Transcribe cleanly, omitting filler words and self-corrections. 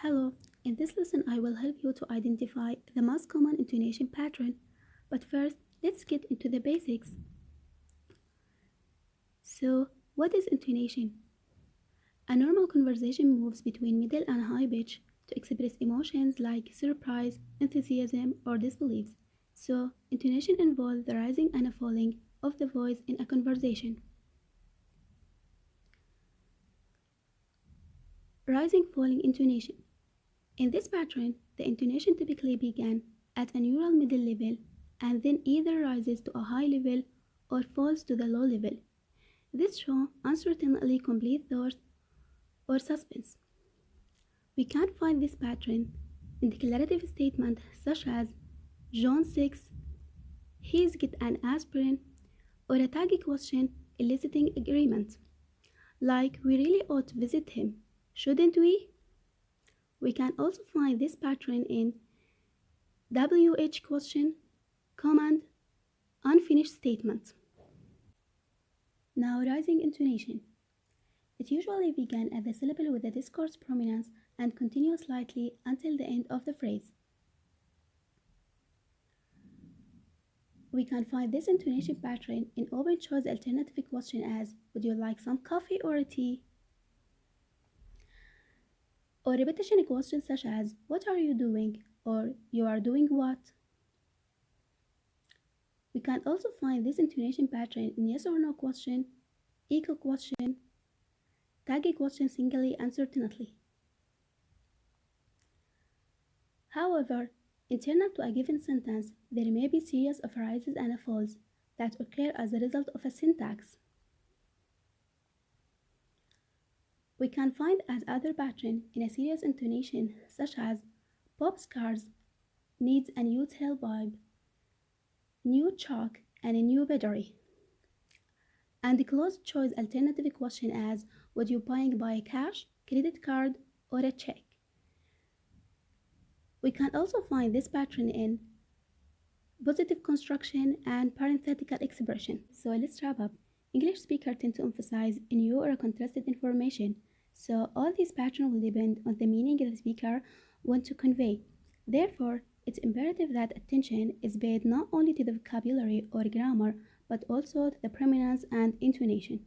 Hello, in this lesson I will help you to identify the most common intonation pattern. But first, let's get into the basics. So, what is intonation? A normal conversation moves between middle and high pitch to express emotions like surprise, enthusiasm, or disbelief. So, intonation involves the rising and falling of the voice in a conversation. Rising falling intonation. In this pattern, the intonation typically begins at a neural middle level and then either rises to a high level or falls to the low level. This shows uncertainly complete thought or suspense. We can find this pattern in declarative statements such as John 6, he's get an aspirin, or a taggy question eliciting agreement, like we really ought to visit him, shouldn't we? We can also find this pattern in WH question, command, unfinished statement. Now, rising intonation. It usually begins at the syllable with the discourse prominence and continues slightly until the end of the phrase. We can find this intonation pattern in open choice alternative question as would you like some coffee or a tea? Or repetition questions such as what are you doing or you are doing what? We can also find this intonation pattern in yes or no question, echo question, taggy question singly and certainly. However, internal to a given sentence, there may be series of rises and falls that occur as a result of a syntax. We can find as other pattern in a serious intonation such as Bob's cars needs a new tailpipe, new chalk, and a new battery. And the closed choice alternative question as would you buying by cash, credit card, or a check? We can also find this pattern in positive construction and parenthetical expression. So let's wrap up. English speakers tend to emphasize new or contrasted information. So all these patterns will depend on the meaning the speaker wants to convey. Therefore, it's imperative that attention is paid not only to the vocabulary or grammar, but also to the prominence and intonation.